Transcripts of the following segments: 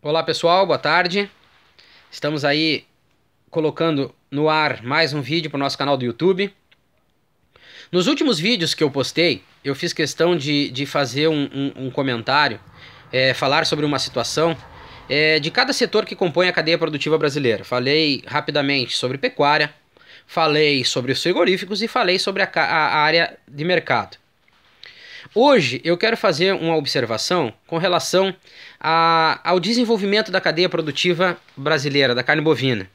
Olá pessoal, boa tarde. Estamos aí colocando no ar mais um vídeo para o nosso canal do YouTube. Nos últimos vídeos que eu postei, eu fiz questão de fazer um comentário, falar sobre uma situação de cada setor que compõe a cadeia produtiva brasileira. Falei rapidamente sobre pecuária, falei sobre os frigoríficos e falei sobre a área de mercado. Hoje eu quero fazer uma observação com relação ao desenvolvimento da cadeia produtiva brasileira, da carne bovina.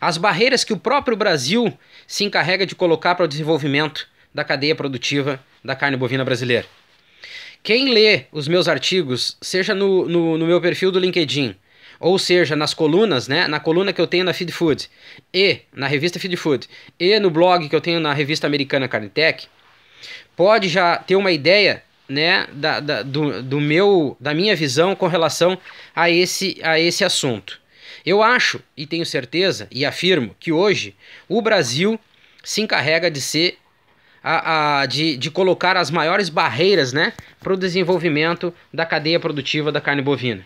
As barreiras que o próprio Brasil se encarrega de colocar para o desenvolvimento da cadeia produtiva da carne bovina brasileira. Quem lê os meus artigos, seja no meu perfil do LinkedIn, ou seja, nas colunas, né, na coluna que eu tenho na Feed Food, e na revista Feed Food, e no blog que eu tenho na revista americana Carnitech, pode já ter uma ideia, né, da minha visão com relação a esse assunto. Eu acho e tenho certeza e afirmo que hoje o Brasil se encarrega de ser de colocar as maiores barreiras, né, para o desenvolvimento da cadeia produtiva da carne bovina.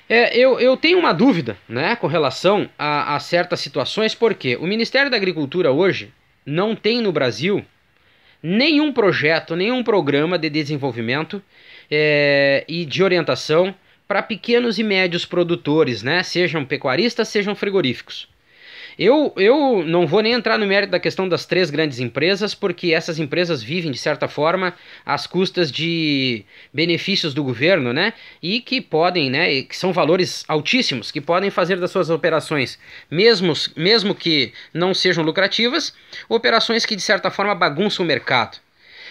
Eu tenho uma dúvida, né, com relação a certas situações, porque o Ministério da Agricultura hoje não tem no Brasil nenhum projeto, nenhum programa de desenvolvimento e de orientação para pequenos e médios produtores, né? Sejam pecuaristas, sejam frigoríficos. Eu não vou nem entrar no mérito da questão das três grandes empresas, porque essas empresas vivem, de certa forma, às custas de benefícios do governo, né? E que podem, né? Que são valores altíssimos, que podem fazer das suas operações, mesmo que não sejam lucrativas, operações que, de certa forma, bagunçam o mercado.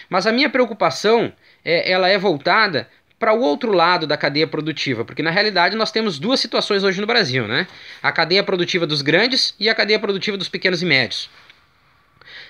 Mas a minha preocupação, ela é voltada para o outro lado da cadeia produtiva, porque na realidade nós temos duas situações hoje no Brasil, né? A cadeia produtiva dos grandes e a cadeia produtiva dos pequenos e médios.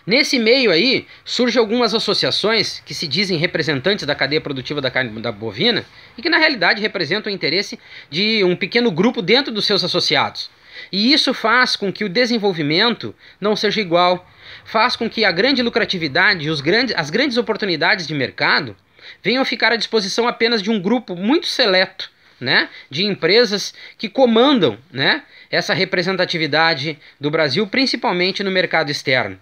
Nesse meio aí, surgem algumas associações que se dizem representantes da cadeia produtiva da carne da bovina e que na realidade representam o interesse de um pequeno grupo dentro dos seus associados. E isso faz com que o desenvolvimento não seja igual, faz com que a grande lucratividade e as grandes oportunidades de mercado venham a ficar à disposição apenas de um grupo muito seleto, né, de empresas que comandam, né, essa representatividade do Brasil, principalmente no mercado externo.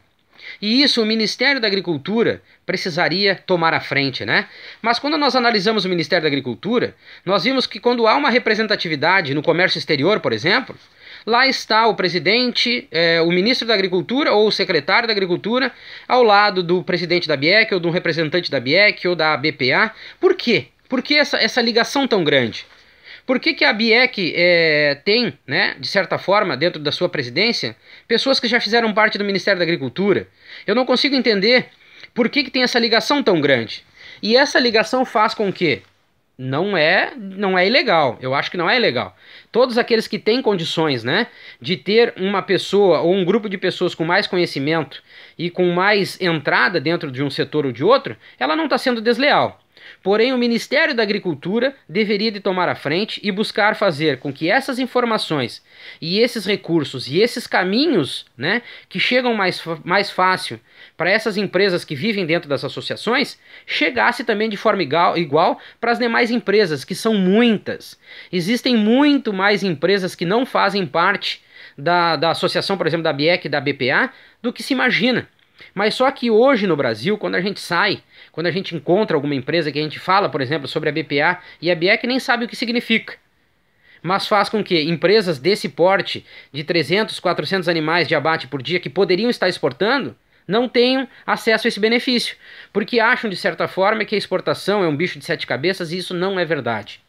E isso o Ministério da Agricultura precisaria tomar à frente, né? Mas quando nós analisamos o Ministério da Agricultura, nós vimos que quando há uma representatividade no comércio exterior, por exemplo, lá está o presidente, o ministro da Agricultura ou o secretário da Agricultura ao lado do presidente da BIEC ou de um representante da BIEC ou da BPA. Por quê? Por que essa ligação tão grande? Por que a BIEC tem, né, de certa forma, dentro da sua presidência, pessoas que já fizeram parte do Ministério da Agricultura? Eu não consigo entender por que tem essa ligação tão grande. E essa ligação faz com que não é ilegal, eu acho que não é ilegal. Todos aqueles que têm condições, né, de ter uma pessoa ou um grupo de pessoas com mais conhecimento e com mais entrada dentro de um setor ou de outro, ela não está sendo desleal. Porém, o Ministério da Agricultura deveria de tomar a frente e buscar fazer com que essas informações e esses recursos e esses caminhos, né, que chegam mais fácil para essas empresas que vivem dentro das associações, chegasse também de forma igual para as demais empresas, que são muitas. Existem muito mais empresas que não fazem parte da associação, por exemplo, da BIEC e da BPA, do que se imagina. Mas só que hoje no Brasil, quando a gente encontra alguma empresa que a gente fala, por exemplo, sobre a BPA e a BIEC, nem sabe o que significa. Mas faz com que empresas desse porte, de 300, 400 animais de abate por dia, que poderiam estar exportando, não tenham acesso a esse benefício, porque acham de certa forma que a exportação é um bicho de sete cabeças e isso não é verdade.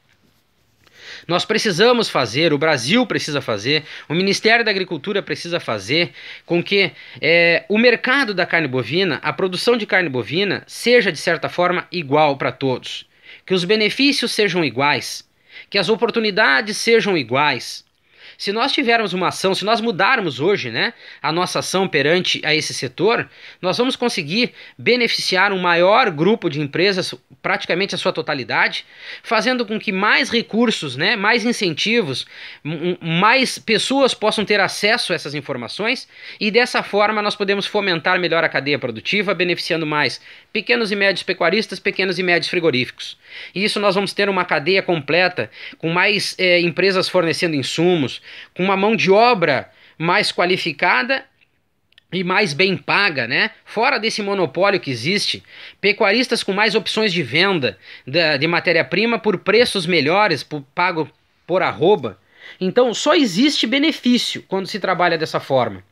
Nós precisamos fazer, o Brasil precisa fazer, o Ministério da Agricultura precisa fazer com que o mercado da carne bovina, a produção de carne bovina, seja de certa forma igual para todos. Que os benefícios sejam iguais, que as oportunidades sejam iguais. Se nós tivermos uma ação, se nós mudarmos hoje, né, a nossa ação perante a esse setor, nós vamos conseguir beneficiar um maior grupo de empresas, praticamente a sua totalidade, fazendo com que mais recursos, né, mais incentivos, mais pessoas possam ter acesso a essas informações, e dessa forma nós podemos fomentar melhor a cadeia produtiva, beneficiando mais pequenos e médios pecuaristas, pequenos e médios frigoríficos. E isso nós vamos ter uma cadeia completa, com mais empresas fornecendo insumos, com uma mão de obra mais qualificada e mais bem paga, né? Fora desse monopólio que existe, pecuaristas com mais opções de venda de matéria-prima por preços melhores, pago por arroba. Então só existe benefício quando se trabalha dessa forma.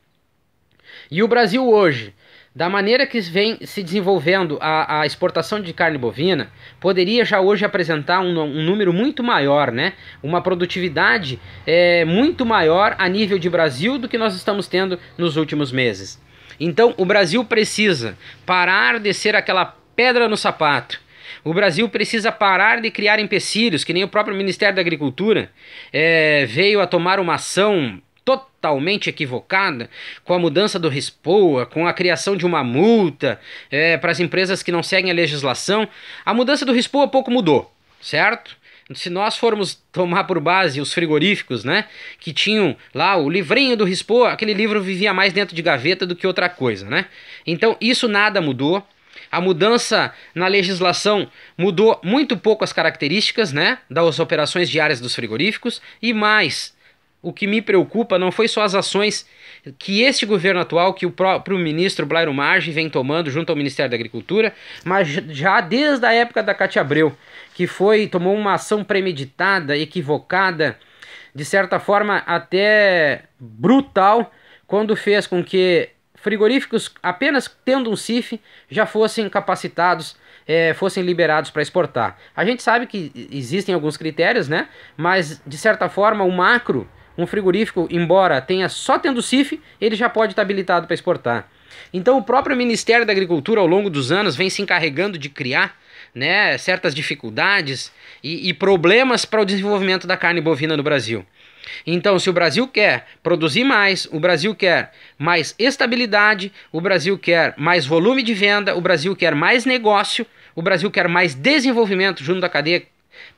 E o Brasil hoje, da maneira que vem se desenvolvendo a exportação de carne bovina, poderia já hoje apresentar um número muito maior, né? Uma produtividade muito maior a nível de Brasil do que nós estamos tendo nos últimos meses. Então o Brasil precisa parar de ser aquela pedra no sapato. O Brasil precisa parar de criar empecilhos, que nem o próprio Ministério da Agricultura veio a tomar uma ação totalmente equivocada com a mudança do RISPOA, com a criação de uma multa para as empresas que não seguem a legislação. A mudança do RISPOA pouco mudou, certo? Se nós formos tomar por base os frigoríficos, né, que tinham lá o livrinho do RISPOA, aquele livro vivia mais dentro de gaveta do que outra coisa, né? Então isso nada mudou. A mudança na legislação mudou muito pouco as características, né, das operações diárias dos frigoríficos, e mais, o que me preocupa não foi só as ações que este governo atual, que o próprio ministro Blairo Maggi vem tomando junto ao Ministério da Agricultura, mas já desde a época da Cátia Abreu, que tomou uma ação premeditada, equivocada, de certa forma até brutal, quando fez com que frigoríficos apenas tendo um CIF já fossem capacitados, fossem liberados para exportar. A gente sabe que existem alguns critérios, né? Mas de certa forma o macro, um frigorífico, embora tenha só tendo CIF, ele já pode estar habilitado para exportar. Então o próprio Ministério da Agricultura ao longo dos anos vem se encarregando de criar, né, certas dificuldades e problemas para o desenvolvimento da carne bovina no Brasil. Então, se o Brasil quer produzir mais, o Brasil quer mais estabilidade, o Brasil quer mais volume de venda, o Brasil quer mais negócio, o Brasil quer mais desenvolvimento junto da cadeia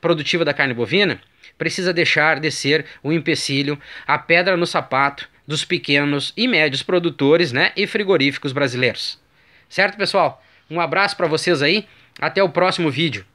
produtiva da carne bovina, precisa deixar de ser o empecilho, a pedra no sapato dos pequenos e médios produtores, né, e frigoríficos brasileiros. Certo, pessoal? Um abraço para vocês aí, até o próximo vídeo.